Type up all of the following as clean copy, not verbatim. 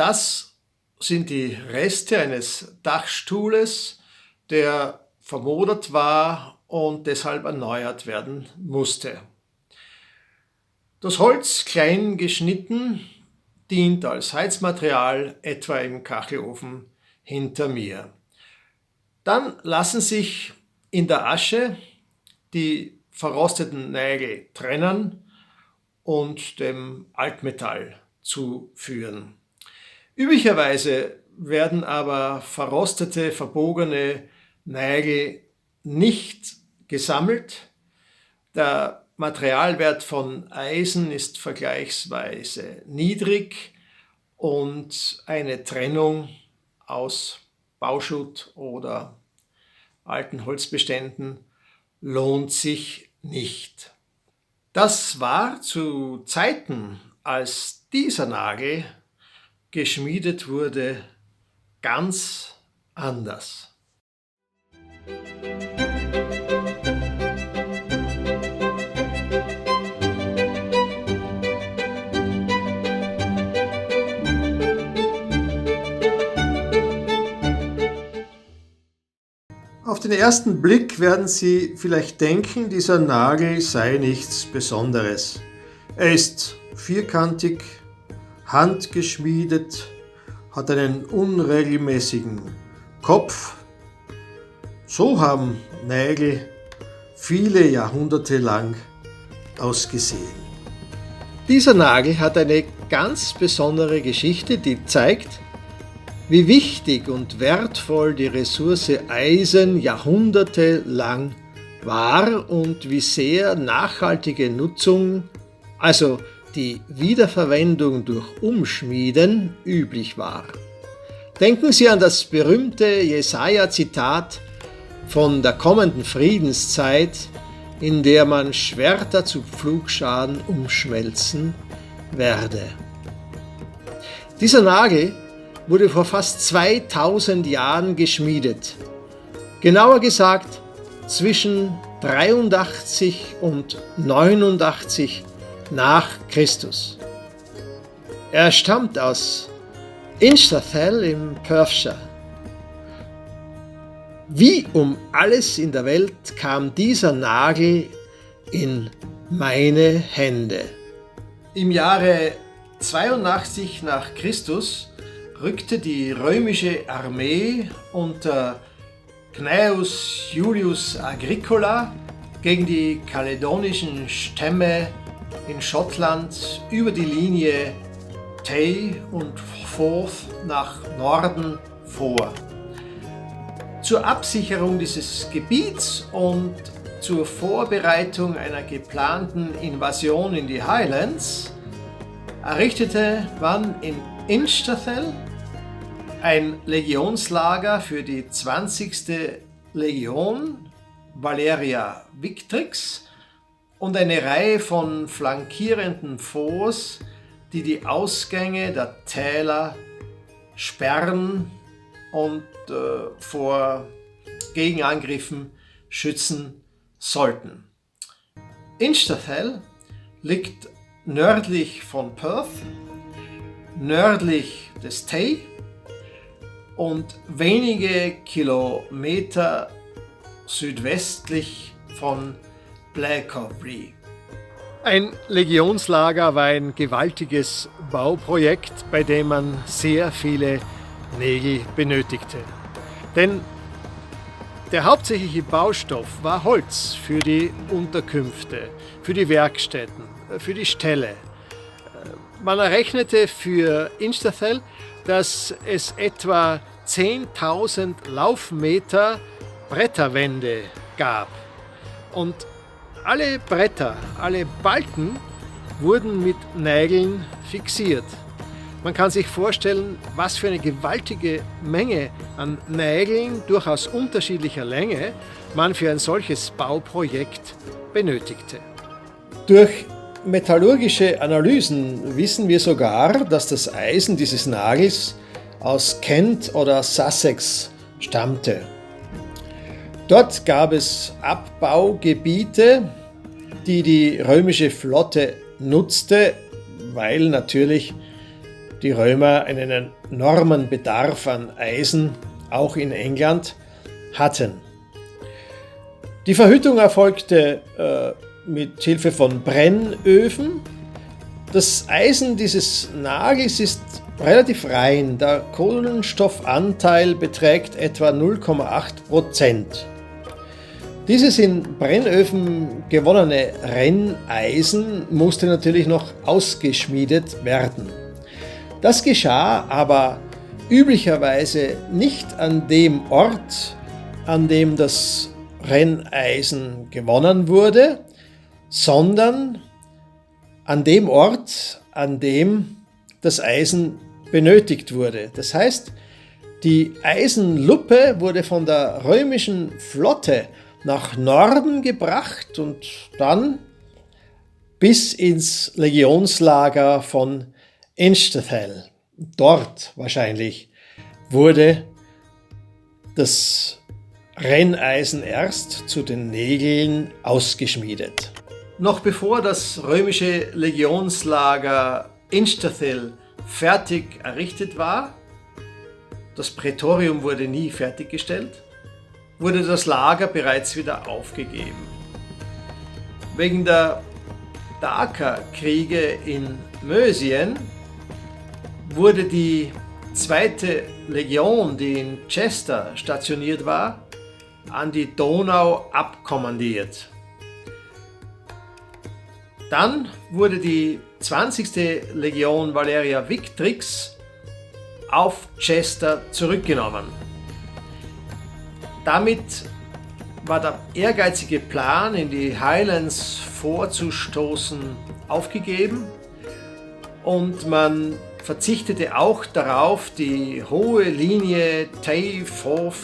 Das sind die Reste eines Dachstuhles, der vermodert war und deshalb erneuert werden musste. Das Holz, klein geschnitten, dient als Heizmaterial, etwa im Kachelofen hinter mir. Dann lassen sich in der Asche die verrosteten Nägel trennen und dem Altmetall zuführen. Üblicherweise werden aber verrostete, verbogene Nägel nicht gesammelt. Der Materialwert von Eisen ist vergleichsweise niedrig und eine Trennung aus Bauschutt oder alten Holzbeständen lohnt sich nicht. Das war zu Zeiten, als dieser Nagel geschmiedet wurde, ganz anders. Auf den ersten Blick werden Sie vielleicht denken, dieser Nagel sei nichts Besonderes. Er ist vierkantig, handgeschmiedet, hat einen unregelmäßigen Kopf. So haben Nägel viele Jahrhunderte lang ausgesehen. Dieser Nagel hat eine ganz besondere Geschichte, die zeigt, wie wichtig und wertvoll die Ressource Eisen jahrhundertelang war und wie sehr nachhaltige Nutzung, also die Wiederverwendung durch Umschmieden, üblich war. Denken Sie an das berühmte Jesaja-Zitat von der kommenden Friedenszeit, in der man Schwerter zu Pflugscharen umschmelzen werde. Dieser Nagel wurde vor fast 2000 Jahren geschmiedet. Genauer gesagt zwischen 83 und 89 nach Christus. Er stammt aus Inchtathel im Perthshire. Wie um alles in der Welt kam dieser Nagel in meine Hände? Im Jahre 82 nach Christus rückte die römische Armee unter Gnaeus Julius Agricola gegen die kaledonischen Stämme in Schottland über die Linie Tay und Forth nach Norden vor. Zur Absicherung dieses Gebiets und zur Vorbereitung einer geplanten Invasion in die Highlands errichtete man in Inchtathel ein Legionslager für die 20. Legion Valeria Victrix und eine Reihe von flankierenden Forts, die die Ausgänge der Täler sperren und vor Gegenangriffen schützen sollten. Inchtathel liegt nördlich von Perth, nördlich des Tay und wenige Kilometer südwestlich von Blairgowrie. Ein Legionslager war ein gewaltiges Bauprojekt, bei dem man sehr viele Nägel benötigte. Denn der hauptsächliche Baustoff war Holz für die Unterkünfte, für die Werkstätten, für die Ställe. Man errechnete für Inchtathel, dass es etwa 10.000 Laufmeter Bretterwände gab. Und alle Bretter, alle Balken wurden mit Nägeln fixiert. Man kann sich vorstellen, was für eine gewaltige Menge an Nägeln durchaus unterschiedlicher Länge man für ein solches Bauprojekt benötigte. Durch metallurgische Analysen wissen wir sogar, dass das Eisen dieses Nagels aus Kent oder Sussex stammte. Dort gab es Abbaugebiete, die die römische Flotte nutzte, weil natürlich die Römer einen enormen Bedarf an Eisen, auch in England, hatten. Die Verhüttung erfolgte mit Hilfe von Brennöfen. Das Eisen dieses Nagels ist relativ rein. Der Kohlenstoffanteil beträgt etwa 0,8%. Dieses in Brennöfen gewonnene Renneisen musste natürlich noch ausgeschmiedet werden. Das geschah aber üblicherweise nicht an dem Ort, an dem das Renneisen gewonnen wurde, sondern an dem Ort, an dem das Eisen benötigt wurde. Das heißt, die Eisenluppe wurde von der römischen Flotte nach Norden gebracht und dann bis ins Legionslager von Inchethel. Dort wahrscheinlich wurde das Renneisen erst zu den Nägeln ausgeschmiedet. Noch bevor das römische Legionslager Inchethel fertig errichtet war, das Prätorium wurde nie fertiggestellt, wurde das Lager bereits wieder aufgegeben. Wegen der Dakerkriege in Mösien wurde die zweite Legion, die in Chester stationiert war, an die Donau abkommandiert. Dann wurde die 20. Legion Valeria Victrix auf Chester zurückgenommen. Damit war der ehrgeizige Plan, in die Highlands vorzustoßen, aufgegeben und man verzichtete auch darauf, die hohe Linie Tay Forth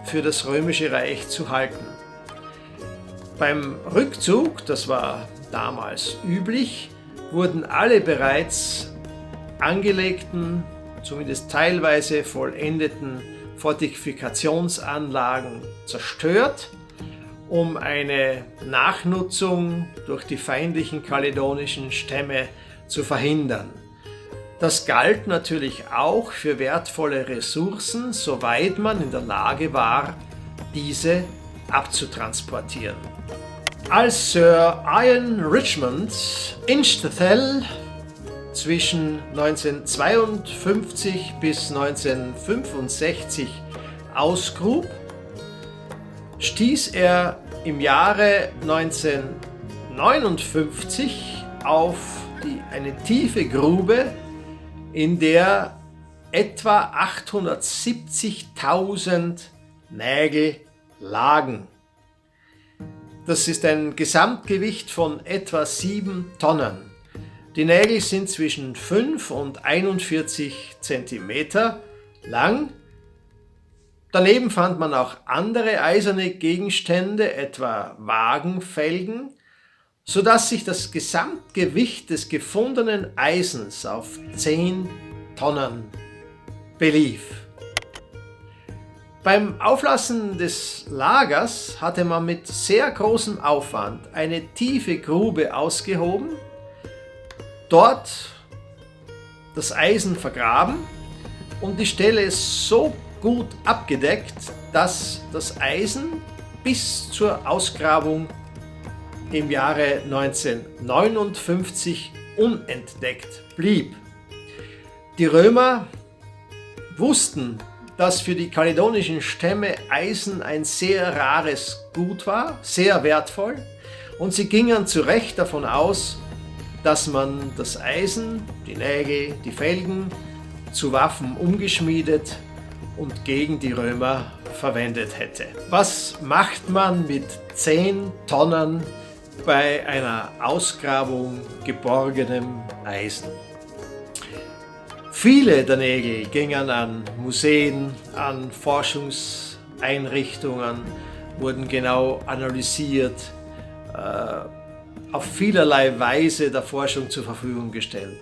für das Römische Reich zu halten. Beim Rückzug, das war damals üblich, wurden alle bereits angelegten, zumindest teilweise vollendeten Fortifikationsanlagen zerstört, um eine Nachnutzung durch die feindlichen kaledonischen Stämme zu verhindern. Das galt natürlich auch für wertvolle Ressourcen, soweit man in der Lage war, diese abzutransportieren. Als Sir Ian Richmond Inchethel zwischen 1952 bis 1965 ausgrub, stieß er im Jahre 1959 auf eine tiefe Grube, in der etwa 870.000 Nägel lagen. Das ist ein Gesamtgewicht von etwa 7 Tonnen. Die Nägel sind zwischen 5 und 41 Zentimeter lang. Daneben fand man auch andere eiserne Gegenstände, etwa Wagenfelgen, sodass sich das Gesamtgewicht des gefundenen Eisens auf 10 Tonnen belief. Beim Auflassen des Lagers hatte man mit sehr großem Aufwand eine tiefe Grube ausgehoben, dort das Eisen vergraben und die Stelle so gut abgedeckt, dass das Eisen bis zur Ausgrabung im Jahre 1959 unentdeckt blieb. Die Römer wussten, dass für die kaledonischen Stämme Eisen ein sehr rares Gut war, sehr wertvoll, und sie gingen zu Recht davon aus, dass man das Eisen, die Nägel, die Felgen zu Waffen umgeschmiedet und gegen die Römer verwendet hätte. Was macht man mit 10 Tonnen bei einer Ausgrabung geborgenem Eisen? Viele der Nägel gingen an Museen, an Forschungseinrichtungen, wurden genau analysiert, auf vielerlei Weise der Forschung zur Verfügung gestellt.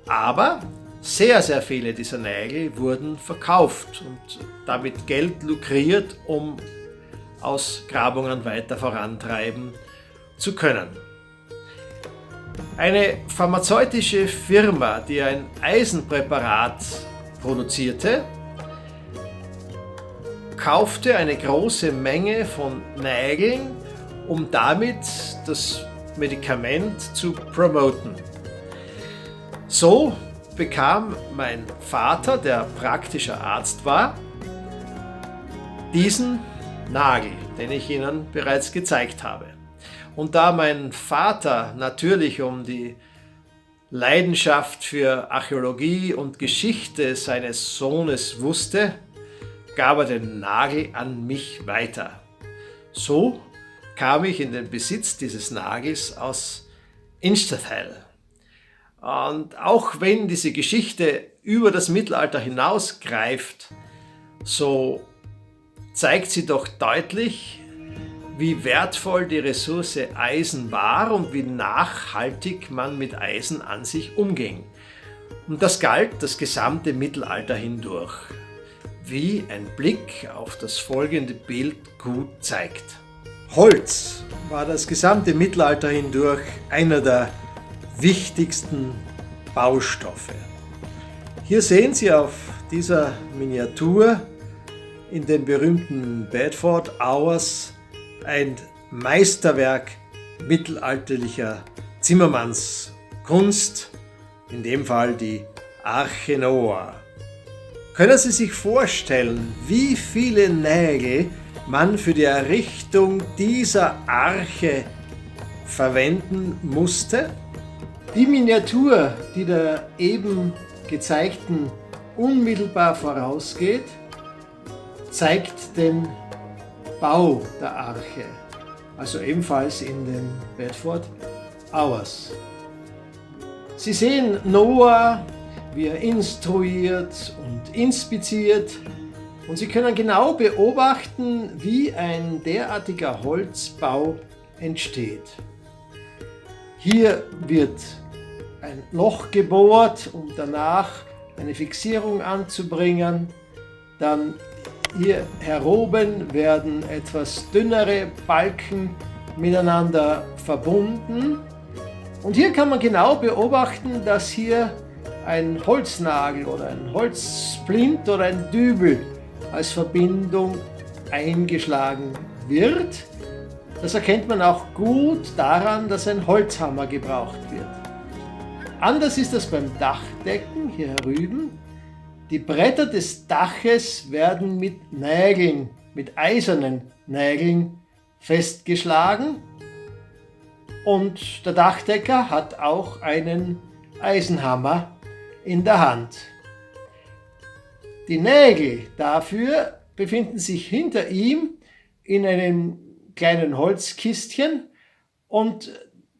Aber sehr, sehr viele dieser Nägel wurden verkauft und damit Geld lukriert, um Ausgrabungen weiter vorantreiben zu können. Eine pharmazeutische Firma, die ein Eisenpräparat produzierte, kaufte eine große Menge von Nägeln, um damit das Medikament zu promoten. So bekam mein Vater, der praktischer Arzt war, diesen Nagel, den ich Ihnen bereits gezeigt habe. Und da mein Vater natürlich um die Leidenschaft für Archäologie und Geschichte seines Sohnes wusste, gab er den Nagel an mich weiter. So kam ich in den Besitz dieses Nagels aus Inchterthal. Und auch wenn diese Geschichte über das Mittelalter hinausgreift, so zeigt sie doch deutlich, wie wertvoll die Ressource Eisen war und wie nachhaltig man mit Eisen an sich umging. Und das galt das gesamte Mittelalter hindurch, wie ein Blick auf das folgende Bild gut zeigt. Holz war das gesamte Mittelalter hindurch einer der wichtigsten Baustoffe. Hier sehen Sie auf dieser Miniatur in den berühmten Bedford Hours ein Meisterwerk mittelalterlicher Zimmermannskunst, in dem Fall die Arche Noah. Können Sie sich vorstellen, wie viele Nägel man für die Errichtung dieser Arche verwenden musste? Die Miniatur, die der eben gezeigten unmittelbar vorausgeht, zeigt den Bau der Arche, also ebenfalls in den Bedford Hours. Sie sehen Noah, wie er instruiert und inspiziert, und Sie können genau beobachten, wie ein derartiger Holzbau entsteht. Hier wird ein Loch gebohrt, um danach eine Fixierung anzubringen. Dann hier heroben werden etwas dünnere Balken miteinander verbunden. Und hier kann man genau beobachten, dass hier ein Holznagel oder ein Holzsplint oder ein Dübel als Verbindung eingeschlagen wird. Das erkennt man auch gut daran, dass ein Holzhammer gebraucht wird. Anders ist das beim Dachdecken hier herüben. Die Bretter des Daches werden mit Nägeln, mit eisernen Nägeln festgeschlagen, und der Dachdecker hat auch einen Eisenhammer in der Hand. Die Nägel dafür befinden sich hinter ihm in einem kleinen Holzkistchen, und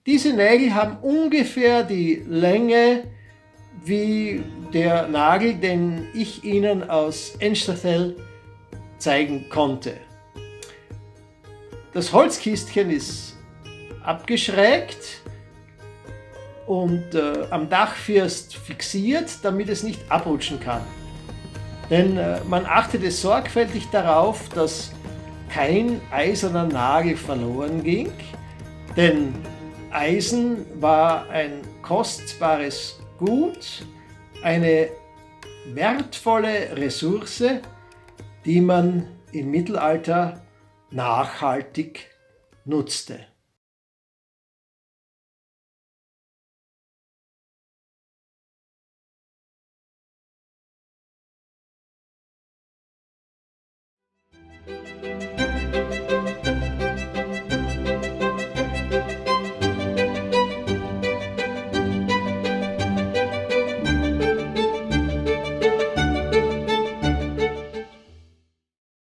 diese Nägel haben ungefähr die Länge wie der Nagel, den ich Ihnen aus Inchterthal zeigen konnte. Das Holzkistchen ist abgeschrägt und am Dachfirst fixiert, damit es nicht abrutschen kann. Denn man achtete sorgfältig darauf, dass kein eiserner Nagel verloren ging, denn Eisen war ein kostbares Gut, eine wertvolle Ressource, die man im Mittelalter nachhaltig nutzte.